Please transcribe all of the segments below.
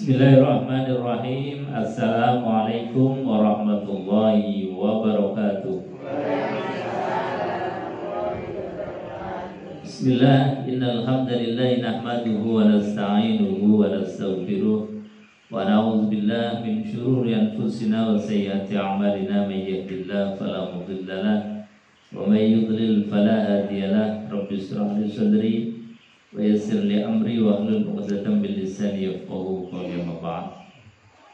Bismillahirrahmanirrahim. Assalamualaikum warahmatullahi wabarakatuh. Bismillah, innal hamdalillah nahmaduhu wa nasta'inuhu wa nastaghfiruh wa na'udzu billahi min shururi anfusina wa sayyiati a'malina may yahdihillahu fala mudilla lahu wa may yudlil fala hadiya lahu. Rabbi shrah li sadri wa yassir li amri wa hlul 'uqdatam min lisani yafqahu qawli. Amma ba'd.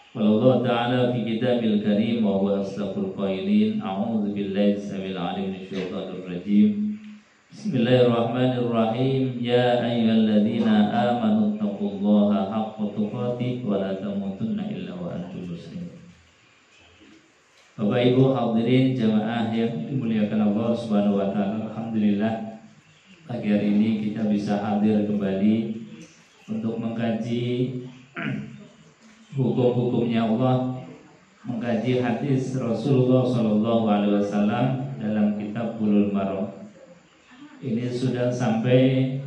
Qala Allah ta'ala fi kitabil karim wa huwa asdaqul qailin. A'udzu billahi samil 'alim minasyaitonir rajim. Bismillahirrahmanirrahim. Ya ayyuhalladzina amanu taqullaha haqqa tuqatih wa la tamutunna illa wa antum muslimun. Bapak Ibu hadirin jamaah yang dimuliakan Allah Subhanahu wa taala, alhamdulillah pagi hari ini kita bisa hadir kembali untuk mengkaji hukum-hukumnya Allah, mengkaji hadis Rasulullah SAW dalam kitab Bulughul Maram. Ini sudah sampai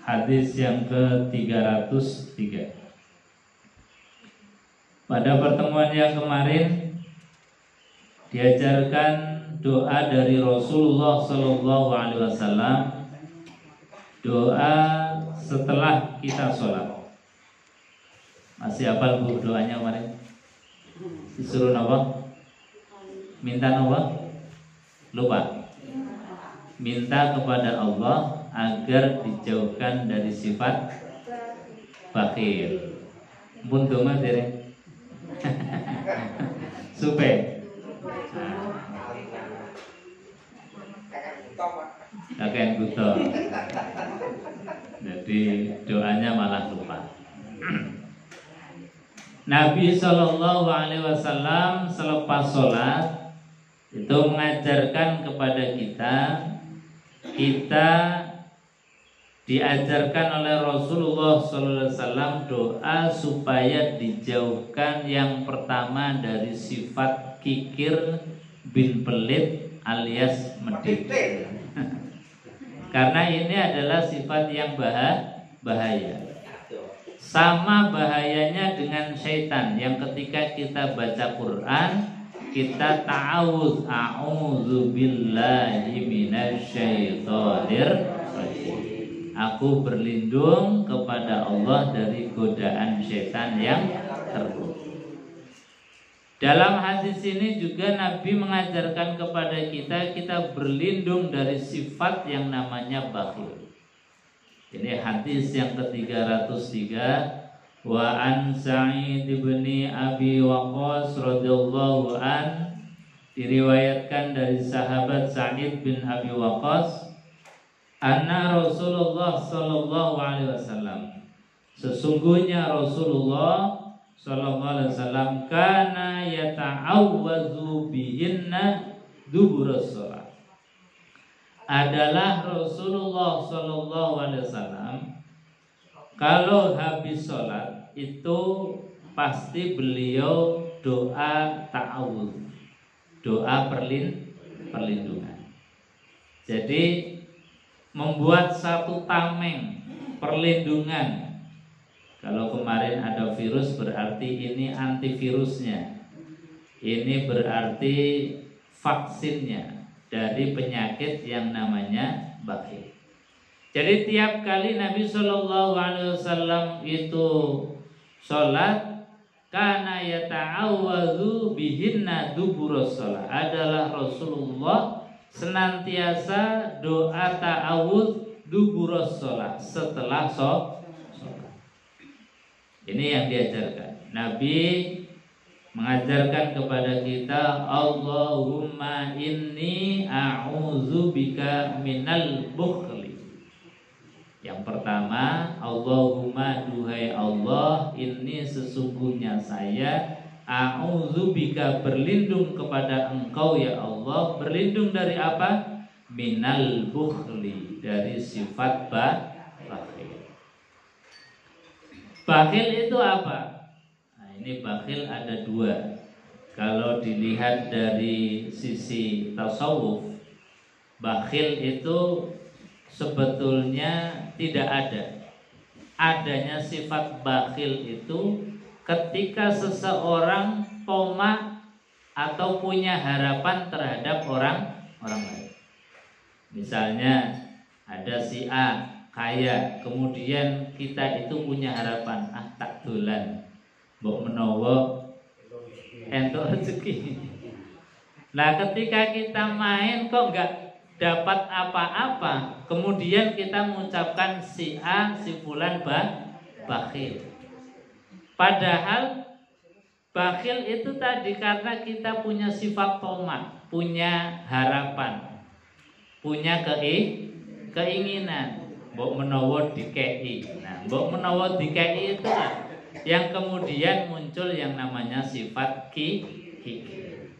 hadis yang ke-303. Pada pertemuan yang kemarin diajarkan doa dari Rasulullah SAW, doa setelah kita sholat. Masih hafal Bu doanya kemarin? Disuruh apa? Minta apa? Lupa. Minta kepada Allah agar dijauhkan dari sifat bakhil. Pun doma dereng. Supaya kakek buta. Jadi doanya malah lupa. Nabi SAW selepas sholat itu mengajarkan kepada kita diajarkan oleh Rasulullah SAW doa supaya dijauhkan yang pertama dari sifat kikir bin pelit alias medit. Karena ini adalah sifat yang bahaya. Sama bahayanya dengan syaitan yang ketika kita baca Quran kita ta'awudz, a'udzu billahi minasyaitonir rajim. Aku berlindung kepada Allah dari godaan syaitan yang terkutuk. Dalam hadis ini juga Nabi mengajarkan kepada kita berlindung dari sifat yang namanya bakhil. Ini hadis yang ke-303. Wa an Sa'id bin Abi Waqqas radhiyallahu an, diriwayatkan dari sahabat Sa'id bin Abi Waqqas, anna Rasulullah sallallahu alaihi wasallam, sesungguhnya Rasulullah sallallahu alaihi wasallam kana yata'awwazu bihinna duburus shalah. Adalah Rasulullah sallallahu alaihi wasallam kalau habis sholat itu pasti beliau doa ta'awudz, doa perlindungan. Jadi membuat satu tameng perlindungan. Kalau kemarin ada virus berarti ini antivirusnya. Ini berarti vaksinnya dari penyakit yang namanya bakhil. Jadi tiap kali Nabi Shallallahu Alaihi Wasallam itu sholat, kana yata'awwadzu bihinna duburus shalah, adalah Rasulullah senantiasa doa ta'awudz duburus shalah, setelah sholat. Ini yang diajarkan. Nabi mengajarkan kepada kita, Allahumma inni a'udzubika minal bukhli. Yang pertama, Allahumma, duhai Allah, ini sesungguhnya saya a'udzubika, berlindung kepada Engkau ya Allah. Berlindung dari apa? Minal bukhli, dari sifat bakhil. Bakhil itu apa? Nah, ini bakhil ada dua. Kalau dilihat dari sisi tasawuf, bakhil itu sebetulnya tidak ada. Adanya sifat bakhil itu ketika seseorang tomak atau punya harapan terhadap orang lain. Misalnya ada si A kaya, kemudian kita itu punya harapan, tak dolan mbok menawa entuk rezeki. Nah, ketika kita main kok enggak dapat apa-apa, kemudian kita mengucapkan si A, si fulan bakhil. Padahal bakhil itu tadi karena kita punya sifat tomak, punya harapan, punya keinginan, mbok menawa dikei. Nah, mbok menawa dikei itu yang kemudian muncul yang namanya sifat kikir.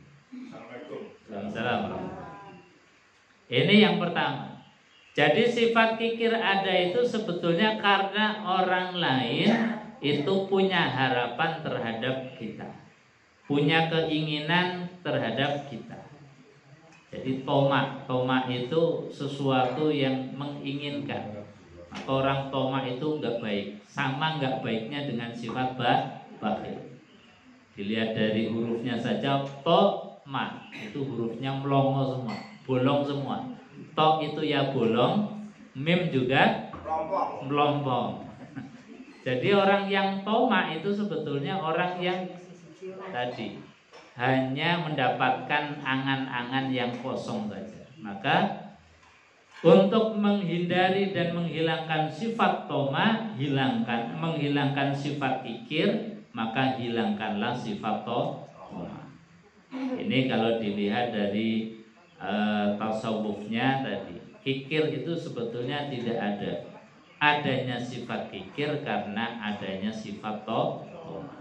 Assalamualaikum. Ini yang pertama. Jadi sifat kikir ada itu sebetulnya karena orang lain itu punya harapan terhadap kita, punya keinginan terhadap kita. Jadi tomak itu sesuatu yang menginginkan. Maka orang tomak itu enggak baik, sama enggak baiknya dengan sifat bakhil. Dilihat dari hurufnya saja, tomak itu hurufnya melongo semua, bolong semua. To itu ya bolong, mim juga melompong. Jadi orang yang tomak itu sebetulnya orang yang tadi hanya mendapatkan angan-angan yang kosong saja. Maka untuk menghindari dan menghilangkan sifat tomak, menghilangkan sifat kikir, maka hilangkanlah sifat tomak. Ini kalau dilihat dari tasawufnya tadi, kikir itu sebetulnya tidak ada. Adanya sifat kikir karena adanya sifat tomak.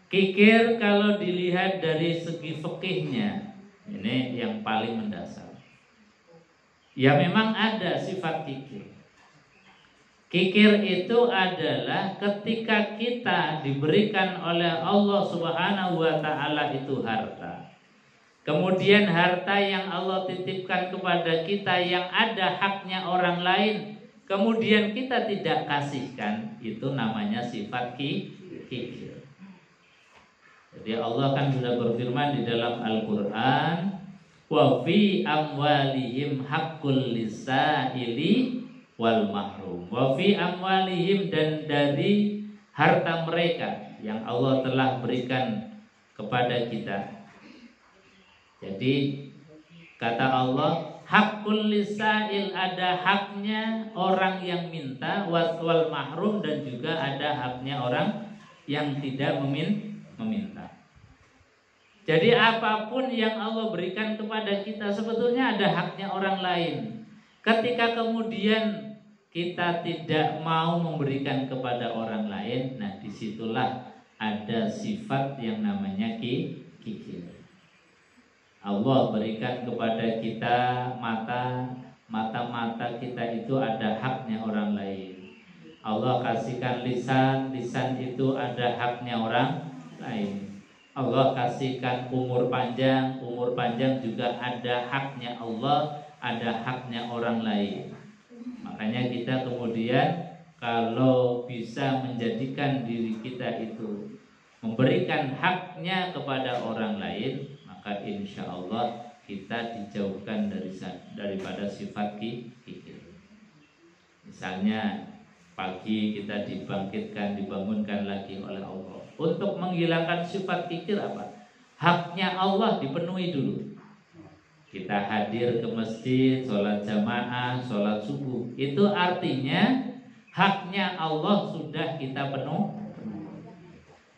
Kikir kalau dilihat dari segi fikihnya, ini yang paling mendasar. Ya memang ada sifat kikir. Kikir itu adalah ketika kita diberikan oleh Allah Subhanahu wa taala itu harta. Kemudian harta yang Allah titipkan kepada kita yang ada haknya orang lain, kemudian kita tidak kasihkan, itu namanya sifat kikir. Jadi Allah kan sudah berfirman di dalam Al-Qur'an, wa fi amwalihim haqqul lisaili wal mahrum. Wa fi amwalihim, dan dari harta mereka yang Allah telah berikan kepada kita. Jadi kata Allah, haqqul lisail, ada haknya orang yang minta, wal mahrum, dan juga ada haknya orang yang tidak meminta. Jadi apapun yang Allah berikan kepada kita sebetulnya ada haknya orang lain. Ketika kemudian kita tidak mau memberikan kepada orang lain, nah disitulah ada sifat yang namanya kikir. Allah berikan kepada kita mata kita itu ada haknya orang lain. Allah kasihkan lisan itu ada haknya orang lain. Allah kasihkan umur panjang juga ada haknya Allah, ada haknya orang lain. Makanya kita kemudian kalau bisa menjadikan diri kita itu memberikan haknya kepada orang lain, maka insya Allah kita dijauhkan daripada sifat kikir. Misalnya pagi kita dibangunkan lagi oleh Allah. Untuk menghilangkan sifat kikir apa? Haknya Allah dipenuhi dulu. Kita hadir ke masjid, sholat jamaah, sholat subuh. Itu artinya haknya Allah sudah kita penuh.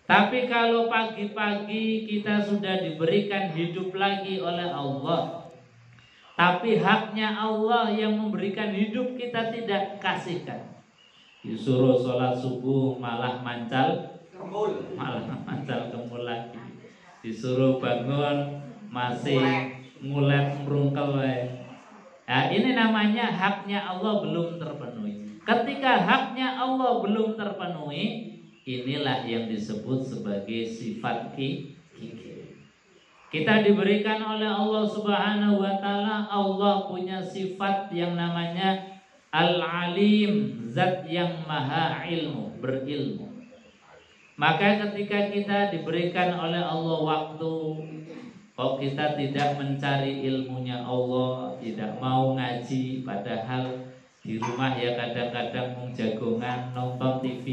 Tapi kalau pagi-pagi kita sudah diberikan hidup lagi oleh Allah, tapi haknya Allah yang memberikan hidup kita tidak kasihkan. Disuruh sholat subuh malah mancal kemul lagi. Disuruh bangun masih ngulet merungkel. Nah, ini namanya haknya Allah belum terpenuhi. Ketika haknya Allah belum terpenuhi, inilah yang disebut sebagai sifat kikir. Kita diberikan oleh Allah Subhanahu wa taala, Allah punya sifat yang namanya Al-Alim, zat yang maha ilmu, berilmu. Maka ketika kita diberikan oleh Allah waktu, kok kita tidak mencari ilmunya Allah, tidak mau ngaji, padahal di rumah ya kadang-kadang jagongan, nonton TV,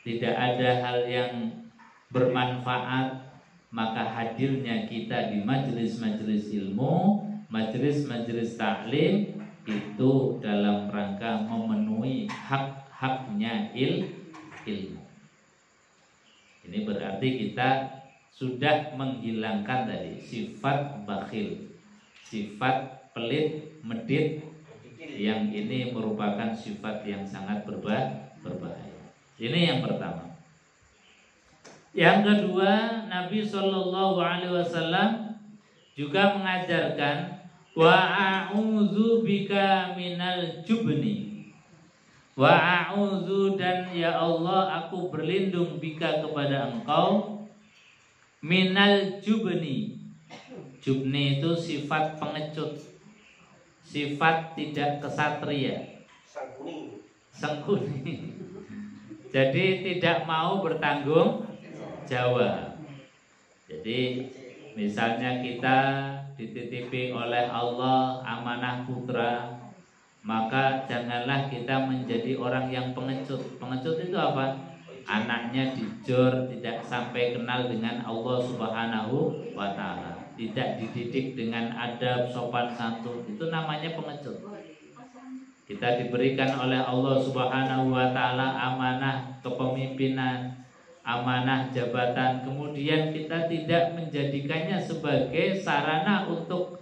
tidak ada hal yang bermanfaat, maka hadirnya kita di majelis-majelis ilmu, majelis-majelis taklim itu dalam rangka memenuhi hak-haknya ilmu. Ini berarti kita sudah menghilangkan tadi sifat bakhil, sifat pelit, medit, yang ini merupakan sifat yang sangat berbahaya. Ini yang pertama. Yang kedua, Nabi Shallallahu Alaihi Wasallam juga mengajarkan wa a'udzu bika minal jubni. Wa a'udzu, dan ya Allah aku berlindung bika kepada engkau minal jubni. Jubni itu sifat pengecut, sifat tidak kesatria, sengkuni. Jadi tidak mau bertanggung jawab. Jadi misalnya kita dititipi oleh Allah amanah putra, maka janganlah kita menjadi orang yang pengecut. Pengecut itu apa? Anaknya dijor, tidak sampai kenal dengan Allah Subhanahu wa ta'ala, tidak dididik dengan adab sopan santun, itu namanya pengecut. Kita diberikan oleh Allah Subhanahu wa ta'ala amanah kepemimpinan, amanah jabatan, kemudian kita tidak menjadikannya sebagai sarana untuk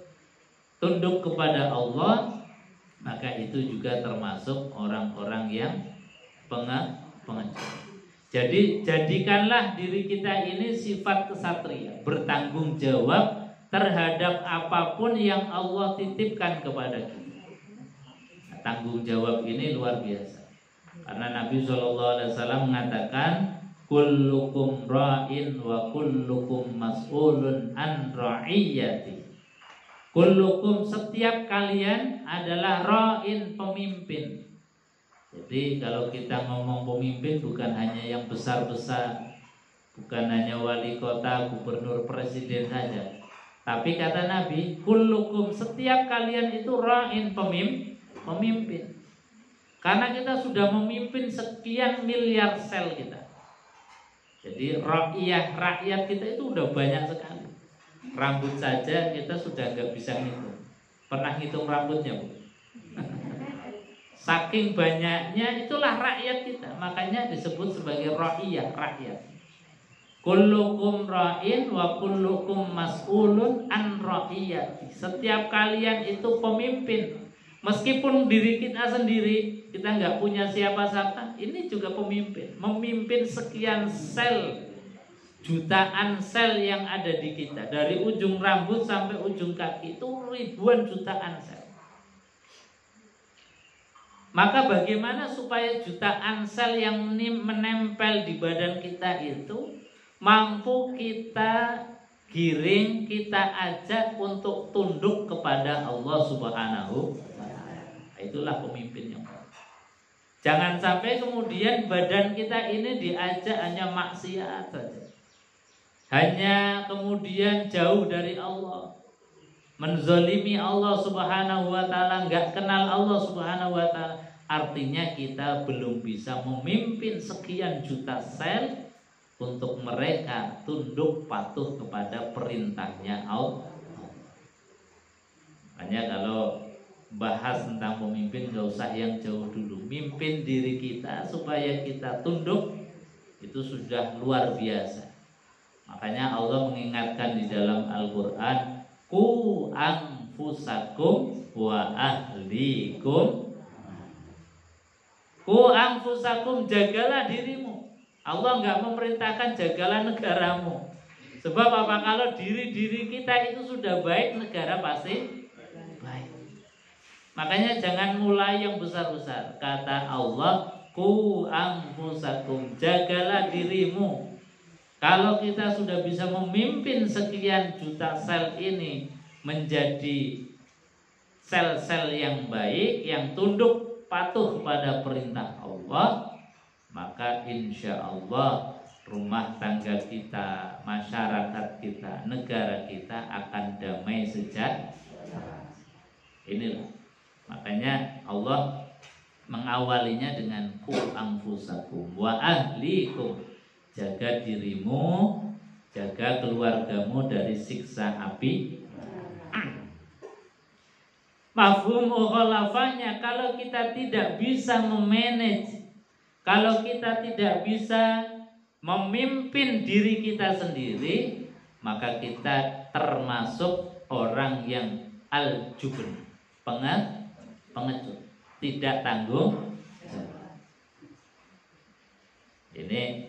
tunduk kepada Allah, maka itu juga termasuk orang-orang yang pengecut. Jadi jadikanlah diri kita ini sifat kesatria, bertanggung jawab terhadap apapun yang Allah titipkan kepada kita. Nah, tanggung jawab ini luar biasa. Karena Nabi SAW mengatakan kullukum ra'in wa kullukum mas'ulun an ra'iyati. Kullukum, setiap kalian adalah ra'in, pemimpin. Jadi kalau kita ngomong pemimpin bukan hanya yang besar-besar, bukan hanya wali kota, gubernur, presiden saja. Tapi kata Nabi, kullukum, setiap kalian itu ra'in, pemimpin. Karena kita sudah memimpin sekian miliar sel kita. Jadi rakyat kita itu udah banyak sekali. Rambut saja kita sudah nggak bisa ngitung. Pernah ngitung rambutnya, Bu? Saking banyaknya, itulah rakyat kita. Makanya disebut sebagai ra'iyah, rakyat. Kullukum ra'in wa kullukum mas'ulun an ra'iyati. Setiap kalian itu pemimpin. Meskipun diri kita sendiri, kita nggak punya siapa-siapa, ini juga pemimpin. Memimpin sekian sel, jutaan sel yang ada di kita. Dari ujung rambut sampai ujung kaki itu ribuan jutaan sel. Maka bagaimana supaya jutaan sel yang menempel di badan kita itu mampu kita giring, kita ajak untuk tunduk kepada Allah Subhanahu wa ta'ala. Itulah pemimpin yang baik. Jangan sampai kemudian badan kita ini diajak hanya maksiat saja, hanya kemudian jauh dari Allah, menzalimi Allah Subhanahu wa ta'ala, enggak kenal Allah Subhanahu wa ta'ala. Artinya kita belum bisa memimpin sekian juta sel untuk mereka tunduk patuh kepada perintahnya Allah. Makanya kalau bahas tentang pemimpin gak usah yang jauh dulu. Mimpin diri kita supaya kita tunduk, itu sudah luar biasa. Makanya Allah mengingatkan di dalam Al-Quran, Qu anfusakum wa ahlikum. Qu anfusakum, jagalah dirimu. Allah enggak memerintahkan jagalah negaramu. Sebab apa? Kalau diri-diri kita itu sudah baik, negara pasti baik. Makanya jangan mulai yang besar-besar. Kata Allah, Qu anfusakum, jagalah dirimu. Kalau kita sudah bisa memimpin sekian juta sel ini menjadi sel-sel yang baik, yang tunduk patuh pada perintah Allah, maka insya Allah rumah tangga kita, masyarakat kita, negara kita akan damai sejahtera. Inilah makanya Allah mengawalinya dengan qu anfusakum wa ahlikum, jaga dirimu, jaga keluargamu dari siksa api. Mafhum mukhalafahnya, kalau kita tidak bisa memanage, kalau kita tidak bisa memimpin diri kita sendiri, maka kita termasuk orang yang al-jubn, pengecut, tidak tanggung jawab. Ini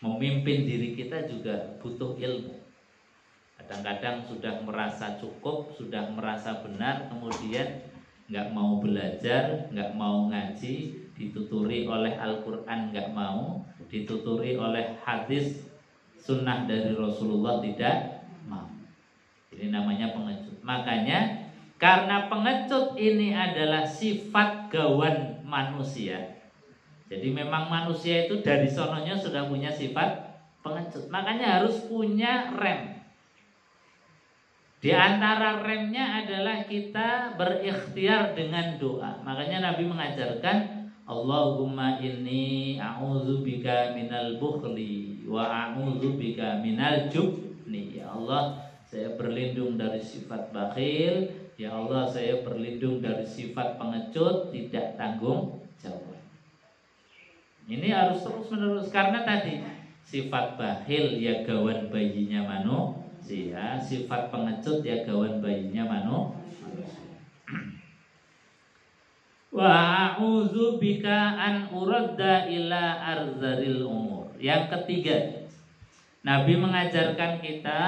memimpin diri kita juga butuh ilmu. Kadang-kadang sudah merasa cukup, sudah merasa benar, kemudian nggak mau belajar, nggak mau ngaji, dituturi oleh Al-Quran nggak mau, dituturi oleh hadis sunnah dari Rasulullah tidak mau. Ini namanya pengecut. Makanya karena pengecut ini adalah sifat gawan manusia, jadi memang manusia itu dari sononya sudah punya sifat pengecut. Makanya harus punya rem. Di antara remnya adalah kita berikhtiar dengan doa. Makanya Nabi mengajarkan, Allahumma inni a'udzubika minal bukhli wa a'udzubika minal jubni. Ya Allah, saya berlindung dari sifat bakhil. Ya Allah, saya berlindung dari sifat pengecut, tidak tanggung jawab. Ini harus terus menerus, karena tadi sifat bakhil ya gawan bayinya manusia, sifat pengecut ya gawan bayinya manusia. Wa a'udzu bika an uradda ila arzaril umur. Yang ketiga, Nabi mengajarkan kita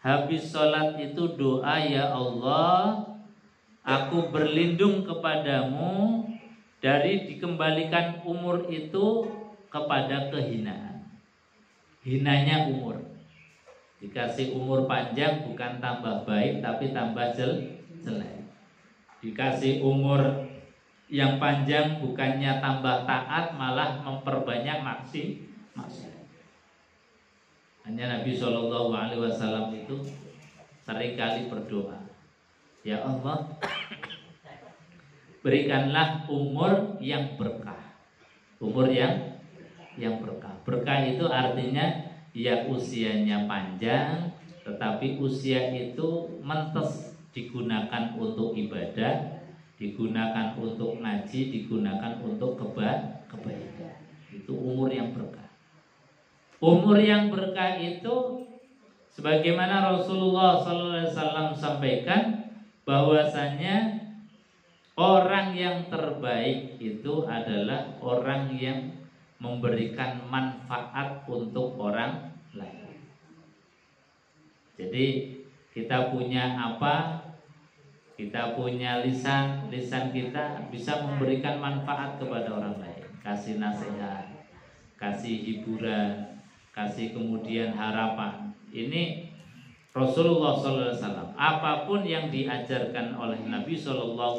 habis sholat itu doa, ya Allah, aku berlindung kepadamu dari dikembalikan umur itu kepada kehinaan. Hinanya umur. Dikasih umur panjang bukan tambah baik tapi tambah jelek. Dikasih umur yang panjang bukannya tambah taat, malah memperbanyak maksiat. Hanya Nabi SAW itu seringkali berdoa, ya Allah, berikanlah umur yang berkah. Umur yang berkah. Berkah itu artinya ya usianya panjang, tetapi usia itu mentes, digunakan untuk ibadah, digunakan untuk ngaji, digunakan untuk kebaikan. Itu umur yang berkah. Umur yang berkah itu sebagaimana Rasulullah SAW sampaikan, bahwasanya orang yang terbaik itu adalah orang yang memberikan manfaat untuk orang lain. Jadi kita punya apa? Kita punya lisan kita bisa memberikan manfaat kepada orang lain. Kasih nasihat, kasih hiburan, kasih kemudian harapan. Ini Rasulullah SAW. Apapun yang diajarkan oleh Nabi SAW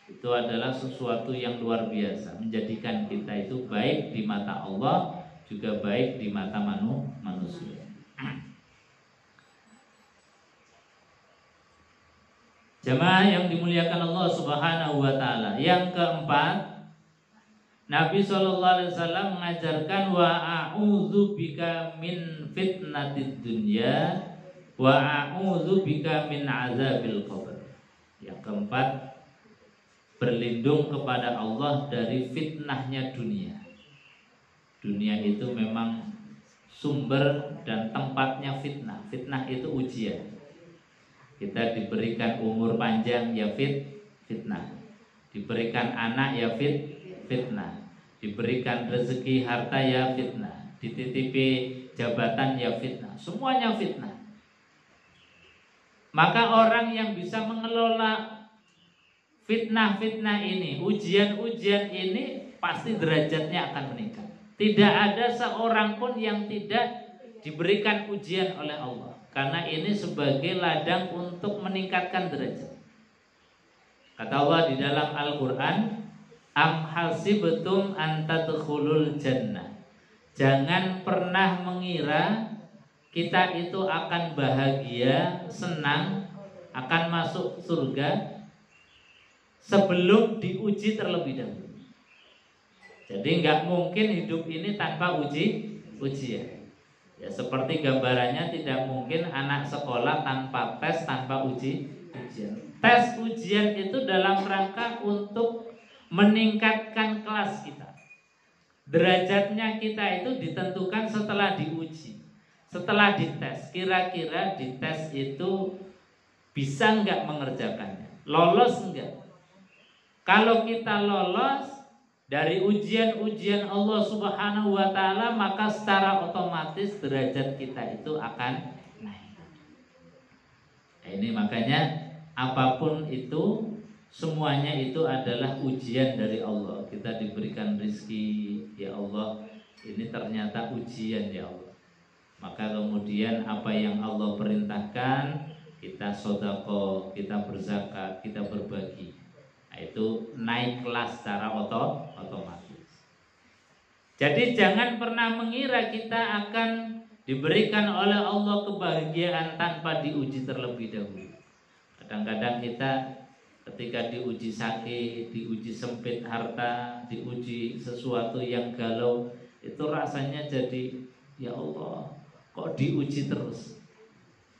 itu adalah sesuatu yang luar biasa, menjadikan kita itu baik di mata Allah, juga baik di mata manusia. Jamaah yang dimuliakan Allah Subhanahu wa taala. Yang keempat, Nabi SAW mengajarkan wa a'udzu bika min fitnatid dunya wa a'udzu bika min azabil qabr. Yang keempat, berlindung kepada Allah dari fitnahnya dunia. Dunia itu memang sumber dan tempatnya fitnah. Fitnah itu ujian. Kita diberikan umur panjang ya fitnah. Diberikan anak ya fitnah. Diberikan rezeki harta ya fitnah. Dititipi jabatan ya fitnah. Semuanya fitnah. Maka orang yang bisa mengelola fitnah-fitnah ini, ujian-ujian ini, pasti derajatnya akan meningkat. Tidak ada seorang pun yang tidak diberikan ujian oleh Allah, karena ini sebagai ladang untuk meningkatkan derajat. Kata Allah di dalam Al-Quran, Am hasibtum an tadkhulul jannah. Jangan pernah mengira kita itu akan bahagia, senang, akan masuk surga sebelum diuji terlebih dahulu. Jadi nggak mungkin hidup ini tanpa ujian. Ya seperti gambarannya tidak mungkin anak sekolah tanpa tes, tanpa ujian. Tes ujian itu dalam rangka untuk meningkatkan kelas kita. Derajatnya kita itu ditentukan setelah diuji, setelah dites. Kira-kira dites itu bisa nggak mengerjakannya, lolos nggak? Kalau kita lolos dari ujian-ujian Allah Subhanahu wa Ta'ala, maka secara otomatis derajat kita itu akan naik. Nah, ini makanya apapun itu, semuanya itu adalah ujian dari Allah. Kita diberikan rezeki, ya Allah, ini ternyata ujian, ya Allah. Maka kemudian apa yang Allah perintahkan, kita sedekah, kita berzakat, kita berbagi. Nah, itu naik kelas secara otomatis. Jadi jangan pernah mengira kita akan diberikan oleh Allah kebahagiaan tanpa diuji terlebih dahulu. Kadang-kadang kita ketika diuji sakit, diuji sempit harta, diuji sesuatu yang galau, itu rasanya jadi, ya Allah, kok diuji terus,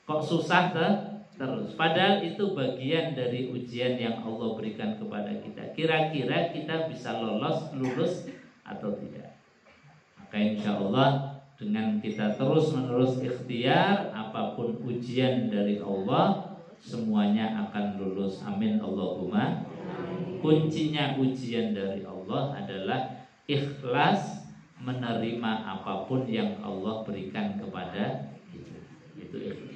kok susah terus. Padahal itu bagian dari ujian yang Allah berikan kepada kita. Kira-kira kita bisa lulus atau tidak. Maka insya Allah dengan kita terus-menerus ikhtiar, apapun ujian dari Allah, semuanya akan lulus. Amin Allahumma. Kuncinya ujian dari Allah adalah ikhlas menerima apapun yang Allah berikan kepada kita. Itu ikhlas.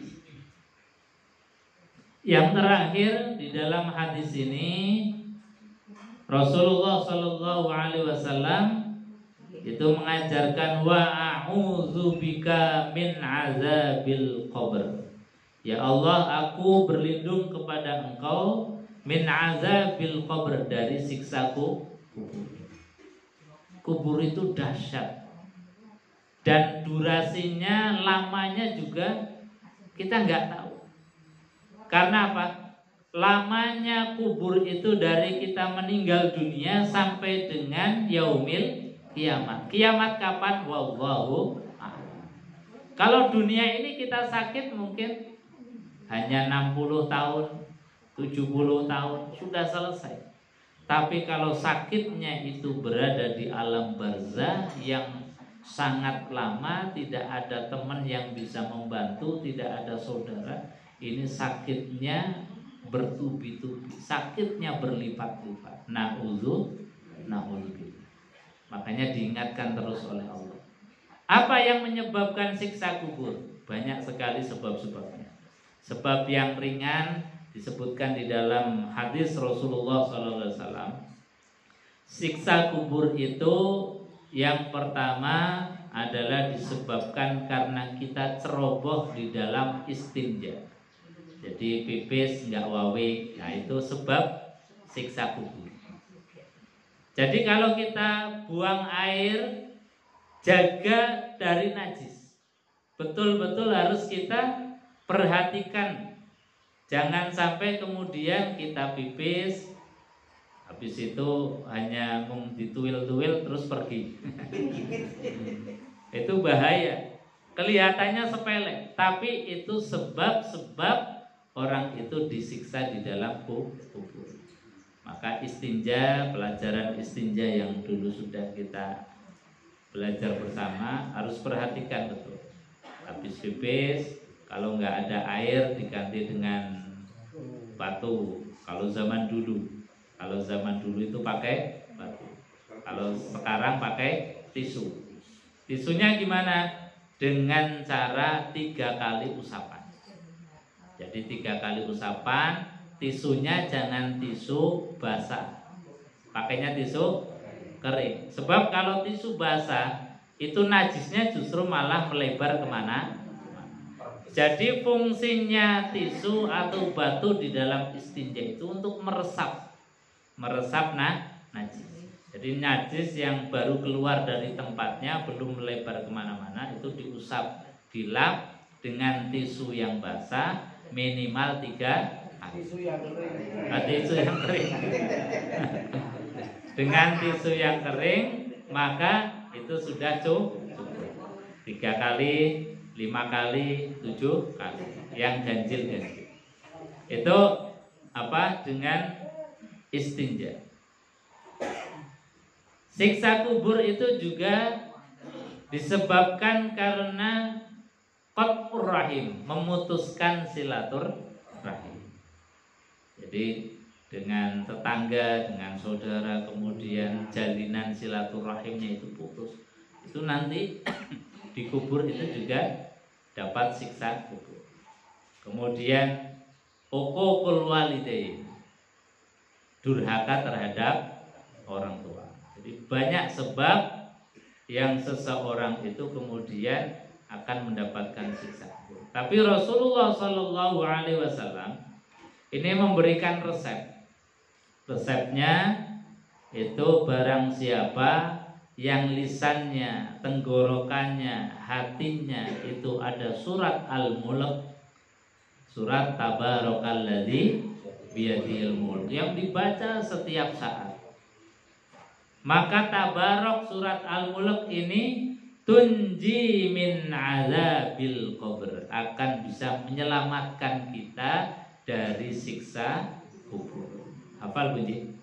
Yang terakhir di dalam hadis ini, Rasulullah Shallallahu Alaihi Wasallam itu mengajarkan wa a'udzubika min azabil qabr. Ya Allah, aku berlindung kepada Engkau min azabil qabr, dari siksa kubur. Kubur itu dahsyat dan durasinya, lamanya juga kita nggak tahu. Karena apa? Lamanya kubur itu dari kita meninggal dunia sampai dengan yaumil kiamat. Kiamat kapan? Wallahu a'lam. Kalau dunia ini kita sakit mungkin hanya 60 tahun, 70 tahun sudah selesai. Tapi kalau sakitnya itu berada di alam barzah yang sangat lama, tidak ada teman yang bisa membantu, tidak ada saudara, ini sakitnya bertubi-tubi, sakitnya berlipat-lipat. Na'udzubillah. Makanya diingatkan terus oleh Allah. Apa yang menyebabkan siksa kubur? Banyak sekali sebab-sebabnya. Sebab yang ringan disebutkan di dalam hadis Rasulullah SAW. Siksa kubur itu yang pertama adalah disebabkan karena kita ceroboh di dalam istinja. Jadi pipis nggak wawe, nah itu sebab siksa kubur. Jadi kalau kita buang air, jaga dari najis. Betul-betul harus kita perhatikan. Jangan sampai kemudian kita pipis, habis itu hanya dituil-tuil terus pergi. Itu bahaya. Kelihatannya sepele, tapi itu sebab-sebab orang itu disiksa di dalam kubur. Maka istinja, pelajaran istinja yang dulu sudah kita belajar bersama, harus perhatikan betul. Habis pipis, kalau nggak ada air diganti dengan batu. Kalau zaman dulu itu pakai batu. Kalau sekarang pakai tisu. Tisunya gimana? Dengan cara 3 kali usapan. Jadi 3 kali usapan, tisunya jangan tisu basah, pakainya tisu kering. Sebab kalau tisu basah itu najisnya justru malah melebar kemana. Jadi fungsinya tisu atau batu di dalam istinja itu untuk meresap najis. Jadi najis yang baru keluar dari tempatnya belum melebar kemana-mana itu diusap, dilap dengan tisu yang basah minimal 3 kali. Tisu yang kering. Dengan tisu yang kering maka itu sudah cukup. 3 kali, 5 kali, 7 kali. Yang ganjil. Itu apa? Dengan istinja. Siksa kubur itu juga disebabkan karena qat'ur rahim, memutuskan silaturahim. Jadi dengan tetangga, dengan saudara, kemudian jalinan silaturahimnya itu putus, itu nanti di kubur itu juga dapat siksa kubur. Kemudian uququl walidain, durhaka terhadap orang tua. Jadi banyak sebab yang seseorang itu kemudian akan mendapatkan siksa kubur. Tapi Rasulullah Shallallahu Alaihi Wasallam ini memberikan resep. Resepnya itu barang siapa yang lisannya, tenggorokannya, hatinya itu ada surat Al-Mulk, surat Tabarakalladzi biyadihil mulk yang dibaca setiap saat. Maka tabarok surat Al-Mulk ini tunji min azabil qabr, akan bisa menyelamatkan kita dari siksa kubur. Hafal bunyi?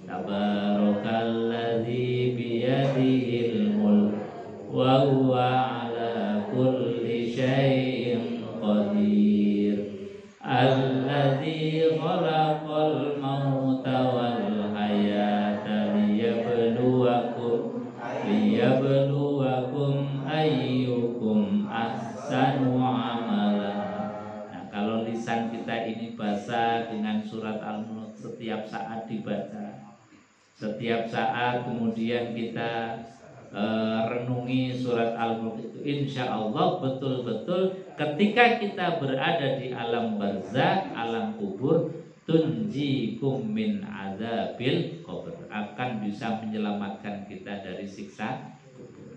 Tabarakalladzi biyadihil mulk wa huwa ala kulli syai'in qadir. Alladzi khalaqal mauta wal hayata liyabluwakum ayyukum ahsanu amala. Nah, kalau lisan kita ini basah dengan surat Al-Mulk setiap saat dibaca, setiap saat kemudian kita renungi surat Al-Mulk itu, insya Allah betul-betul ketika kita berada di alam barzakh, alam kubur, tunjikum min azabil qabr, akan bisa menyelamatkan kita dari siksa kubur.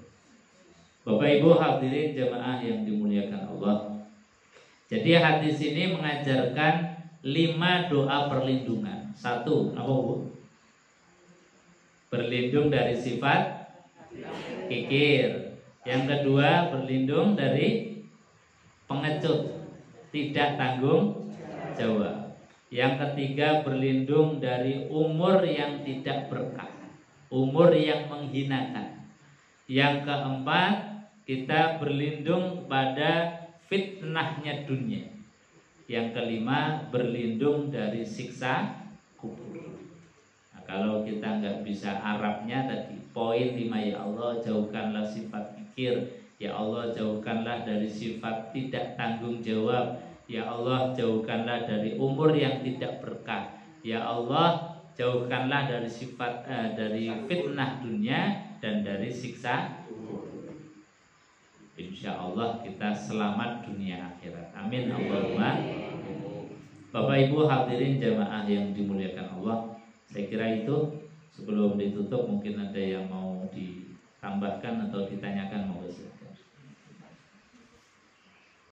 Bapak Ibu hadirin jamaah yang dimuliakan Allah. Jadi hadis ini mengajarkan 5 doa perlindungan. 1, apa Bu? Berlindung dari sifat kikir. Yang kedua, berlindung dari pengecut, tidak tanggung jawab. Yang ketiga, berlindung dari umur yang tidak berkah, umur yang menghinakan. Yang keempat, kita berlindung pada fitnahnya dunia. Yang kelima, berlindung dari siksa kubur. Nah, kalau kita nggak bisa Arabnya tadi, poin 5, ya Allah jauhkanlah sifat kikir, ya Allah jauhkanlah dari sifat tidak tanggung jawab, ya Allah jauhkanlah dari umur yang tidak berkah, ya Allah jauhkanlah dari sifat dari fitnah dunia dan dari siksa kubur. Insya Allah kita selamat dunia akhirat. Amin Allahumma. Bapak Ibu hadirin jamaah yang dimuliakan Allah, saya kira itu. Sebelum ditutup mungkin ada yang mau ditambahkan atau ditanyakan, mau